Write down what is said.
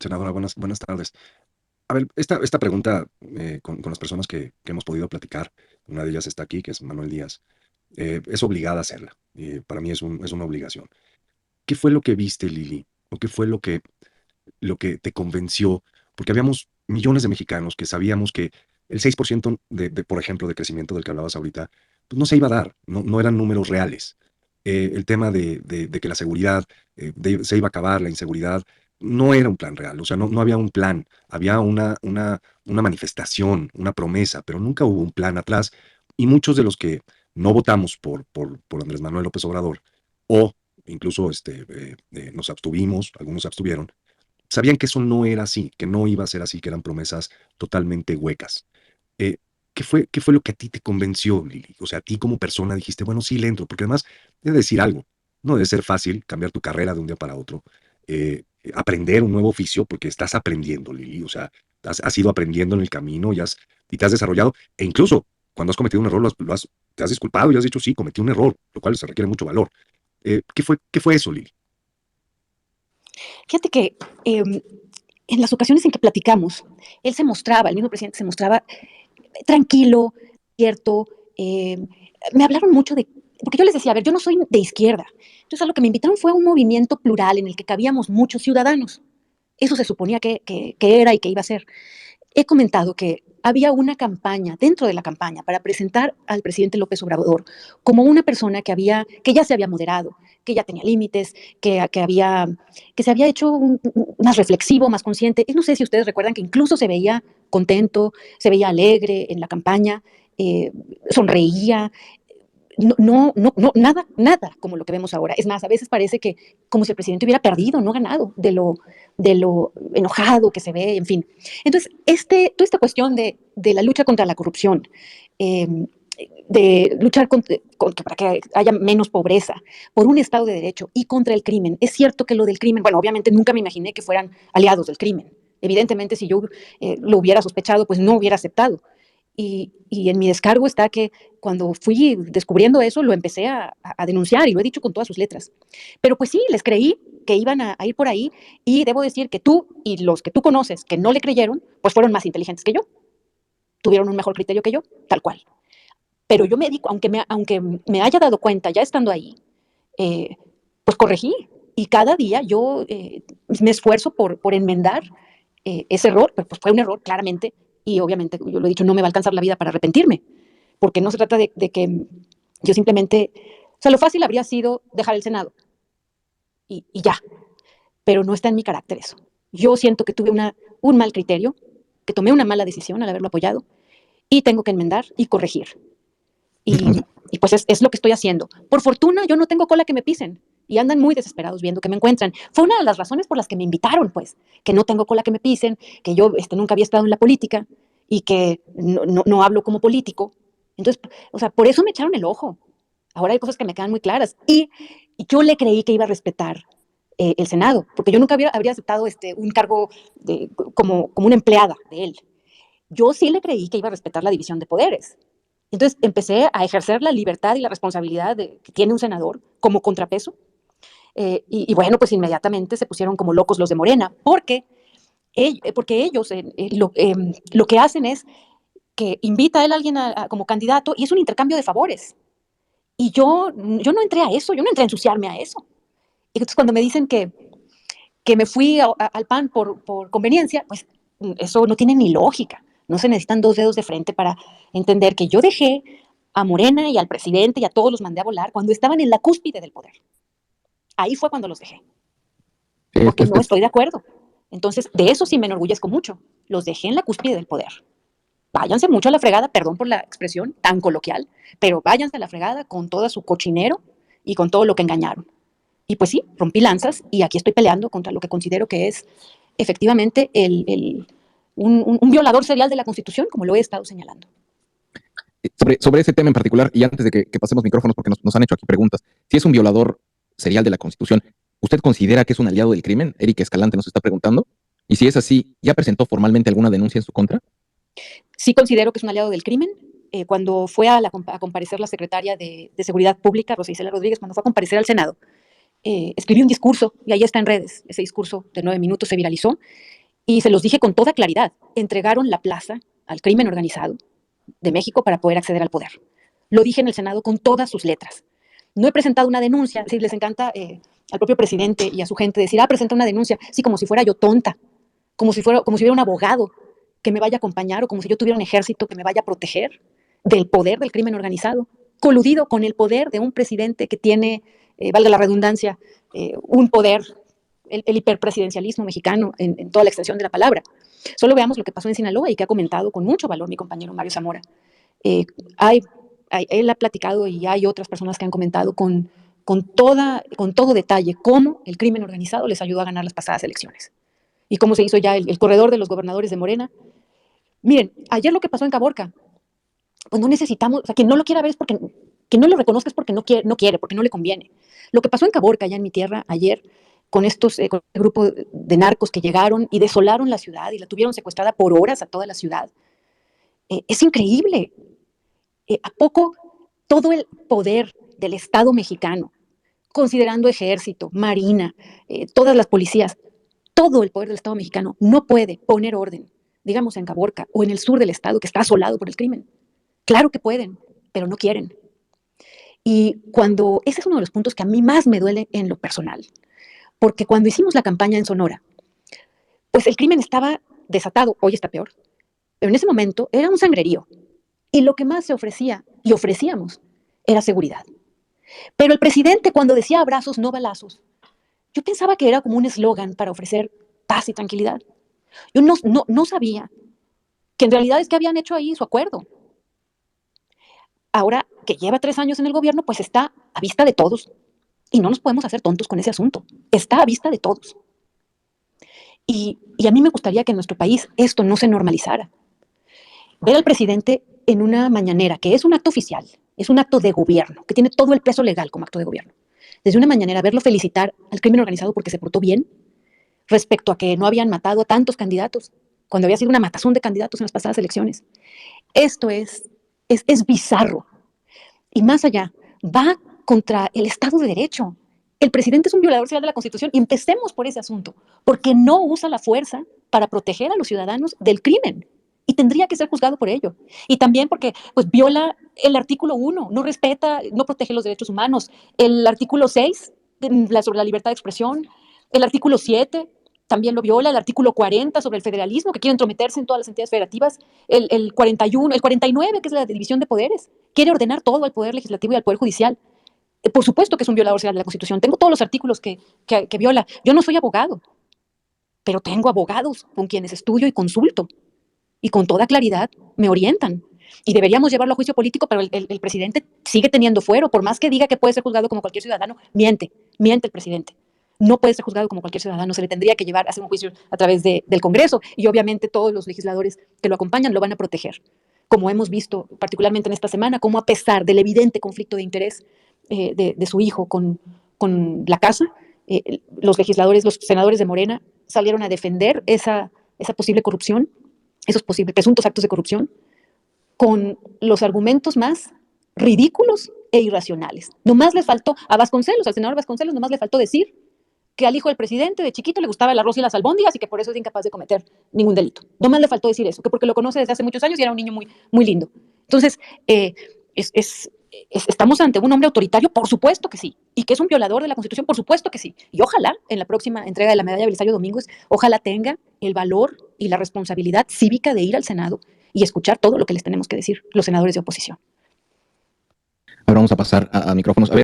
Senadora, buenas tardes. A ver, esta pregunta con las personas que hemos podido platicar, una de ellas está aquí, que es Manuel Díaz, es obligada a hacerla. Para mí es una obligación. ¿Qué fue lo que viste, Lili? ¿O qué fue lo que te convenció? Porque habíamos millones de mexicanos que sabíamos que el 6% por ejemplo, de crecimiento del que hablabas ahorita, pues no se iba a dar, no eran números reales. El tema de que la seguridad se iba a acabar, la inseguridad, no era un plan real, o sea, no había un plan, había una manifestación, una promesa, pero nunca hubo un plan atrás. Y muchos de los que no votamos por Andrés Manuel López Obrador, o incluso nos abstuvimos, algunos se abstuvieron, sabían que eso no era así, que no iba a ser así, que eran promesas totalmente huecas. Eh, ¿qué fue lo que a ti te convenció, Lili? O sea, a ti como persona dijiste, bueno, sí le entro, porque además debe decir algo. No debe ser fácil cambiar tu carrera de un día para otro, aprender un nuevo oficio, porque estás aprendiendo, Lili. O sea, has ido aprendiendo en el camino y te has desarrollado, e incluso cuando has cometido un error, te has disculpado y has dicho, sí, cometí un error, lo cual se requiere mucho valor. ¿Qué fue eso, Lili? Fíjate que en las ocasiones en que platicamos, él se mostraba, el mismo presidente se mostraba tranquilo, cierto. Me hablaron mucho de, porque yo les decía, a ver, yo no soy de izquierda. Entonces a lo que me invitaron fue a un movimiento plural en el que cabíamos muchos ciudadanos. Eso se suponía que era y que iba a ser. He comentado que había una campaña, dentro de la campaña, para presentar al presidente López Obrador como una persona que ya se había moderado, que ya tenía límites, que se había hecho más reflexivo, más consciente. Y no sé si ustedes recuerdan que incluso se veía contento, se veía alegre en la campaña, eh, sonreía, nada como lo que vemos ahora. Es más, a veces parece que como si el presidente hubiera perdido, no ganado, de lo enojado que se ve, en fin. Entonces, toda esta cuestión de la lucha contra la corrupción, eh, de luchar para que haya menos pobreza, por un Estado de Derecho y contra el crimen. Es cierto que lo del crimen, bueno, obviamente nunca me imaginé que fueran aliados del crimen. Evidentemente, si yo lo hubiera sospechado, pues no hubiera aceptado. Y en mi descargo está que cuando fui descubriendo eso, lo empecé a denunciar y lo he dicho con todas sus letras. Pero pues sí, les creí que iban a ir por ahí y debo decir que tú y los que tú conoces que no le creyeron, pues fueron más inteligentes que yo, tuvieron un mejor criterio que yo, tal cual. Pero yo me di, aunque me haya dado cuenta ya estando ahí, eh, pues corregí y cada día yo me esfuerzo por enmendar ese error, pero pues fue un error claramente y obviamente, yo lo he dicho, no me va a alcanzar la vida para arrepentirme, porque no se trata de que yo simplemente, o sea, lo fácil habría sido dejar el Senado y ya, pero no está en mi carácter eso. Yo siento que tuve un mal criterio, que tomé una mala decisión al haberlo apoyado y tengo que enmendar y corregir. Y, y pues es lo que estoy haciendo. Por fortuna, yo no tengo cola que me pisen y andan muy desesperados viendo que me encuentran. Fue una de las razones por las que me invitaron, pues, que no tengo cola que me pisen, que yo nunca había estado en la política y que no hablo como político. Entonces, o sea, por eso me echaron el ojo. Ahora hay cosas que me quedan muy claras. Y yo le creí que iba a respetar el Senado, porque yo nunca habría aceptado un cargo como una empleada de él. Yo sí le creí que iba a respetar la división de poderes. Entonces empecé a ejercer la libertad y la responsabilidad que tiene un senador como contrapeso. Y bueno, pues inmediatamente se pusieron como locos los de Morena, porque ellos lo que hacen es que invita a él a alguien como candidato y es un intercambio de favores. Y yo no entré a eso, yo no entré a ensuciarme a eso. Y entonces cuando me dicen que me fui al PAN por conveniencia, pues eso no tiene ni lógica. No se necesitan dos dedos de frente para entender que yo dejé a Morena y al presidente y a todos los mandé a volar cuando estaban en la cúspide del poder. Ahí fue cuando los dejé, porque Pues no estoy de acuerdo. Entonces, de eso sí me enorgullezco mucho. Los dejé en la cúspide del poder. Váyanse mucho a la fregada, perdón por la expresión tan coloquial, pero váyanse a la fregada con todo su cochinero y con todo lo que engañaron. Y pues sí, rompí lanzas y aquí estoy peleando contra lo que considero que es efectivamente un violador serial de la Constitución, como lo he estado señalando. sobre ese tema en particular, y antes de que pasemos micrófonos, porque nos han hecho aquí preguntas, si es un violador serial de la Constitución, ¿usted considera que es un aliado del crimen? Eric Escalante nos está preguntando. Y si es así, ¿ya presentó formalmente alguna denuncia en su contra? Sí considero que es un aliado del crimen. Cuando fue a comparecer la secretaria de Seguridad Pública, Rosa Isela Rodríguez, cuando fue a comparecer al Senado, escribí un discurso, y ahí está en redes. Ese discurso de 9 minutos se viralizó, y se los dije con toda claridad. Entregaron la plaza al crimen organizado de México para poder acceder al poder. Lo dije en el Senado con todas sus letras. No he presentado una denuncia. Si les encanta al propio presidente y a su gente decir, presenta una denuncia, sí, como si fuera yo tonta, como si hubiera un abogado que me vaya a acompañar, o como si yo tuviera un ejército que me vaya a proteger del poder del crimen organizado, coludido con el poder de un presidente que tiene, valga la redundancia, un poder, el hiperpresidencialismo mexicano en toda la extensión de la palabra. Solo veamos lo que pasó en Sinaloa y que ha comentado con mucho valor mi compañero Mario Zamora. Eh, hay, él ha platicado, y hay otras personas que han comentado con todo detalle cómo el crimen organizado les ayudó a ganar las pasadas elecciones y cómo se hizo ya el corredor de los gobernadores de Morena. Miren, ayer lo que pasó en Caborca, pues no necesitamos, o sea, quien no lo quiera ver es porque, quien no lo reconozca es porque no quiere, porque no le conviene. Lo que pasó en Caborca, allá en mi tierra, ayer, con con el grupo de narcos que llegaron y desolaron la ciudad y la tuvieron secuestrada por horas a toda la ciudad, es increíble. ¿A poco todo el poder del Estado mexicano, considerando ejército, marina, todas las policías, todo el poder del Estado mexicano no puede poner orden, digamos en Caborca o en el sur del Estado que está asolado por el crimen? Claro que pueden, pero no quieren. Y ese es uno de los puntos que a mí más me duele en lo personal, porque cuando hicimos la campaña en Sonora, pues el crimen estaba desatado, hoy está peor, pero en ese momento era un sangrerío, y lo que más se ofrecía y ofrecíamos era seguridad. Pero el presidente, cuando decía abrazos, no balazos, yo pensaba que era como un eslogan para ofrecer paz y tranquilidad. Yo no sabía que en realidad es que habían hecho ahí su acuerdo. Ahora que lleva 3 años en el gobierno, pues está a vista de todos. Y no nos podemos hacer tontos con ese asunto. Está a vista de todos. Y a mí me gustaría que en nuestro país esto no se normalizara. Ver al presidente en una mañanera, que es un acto oficial, es un acto de gobierno, que tiene todo el peso legal como acto de gobierno. Desde una mañanera, verlo felicitar al crimen organizado porque se portó bien, respecto a que no habían matado a tantos candidatos, cuando había sido una matazón de candidatos en las pasadas elecciones. Esto es bizarro. Y más allá, va contra el Estado de Derecho. El presidente es un violador serial de la Constitución, y empecemos por ese asunto, porque no usa la fuerza para proteger a los ciudadanos del crimen, y tendría que ser juzgado por ello. Y también porque pues, viola el artículo 1, no respeta, no protege los derechos humanos, el artículo 6 sobre la libertad de expresión, el artículo 7 también lo viola, el artículo 40 sobre el federalismo, que quiere entrometerse en todas las entidades federativas, el 41, el 49, que es la división de poderes, quiere ordenar todo al Poder Legislativo y al Poder Judicial. Por supuesto que es un violador serial de la Constitución. Tengo todos los artículos que viola. Yo no soy abogado, pero tengo abogados con quienes estudio y consulto, y con toda claridad me orientan. Y deberíamos llevarlo a juicio político, pero el presidente sigue teniendo fuero. Por más que diga que puede ser juzgado como cualquier ciudadano, miente el presidente. No puede ser juzgado como cualquier ciudadano, se le tendría que llevar a hacer un juicio a través del Congreso, y obviamente todos los legisladores que lo acompañan lo van a proteger, como hemos visto particularmente en esta semana, como a pesar del evidente conflicto de interés de su hijo con la casa, los legisladores, los senadores de Morena salieron a defender esa posible corrupción, esos posibles presuntos actos de corrupción, con los argumentos más ridículos e irracionales. Nomás le faltó a Vasconcelos, al senador Vasconcelos, nomás le faltó decir que al hijo del presidente de chiquito le gustaba el arroz y las albóndigas y que por eso es incapaz de cometer ningún delito. Nomás le faltó decir eso, que porque lo conoce desde hace muchos años y era un niño muy, muy lindo. Entonces, ¿estamos ante un hombre autoritario? Por supuesto que sí. ¿Y que es un violador de la Constitución? Por supuesto que sí. Y ojalá, en la próxima entrega de la medalla Belisario Domínguez, ojalá tenga el valor y la responsabilidad cívica de ir al Senado y escuchar todo lo que les tenemos que decir los senadores de oposición. Ahora vamos a pasar a micrófonos. A ver,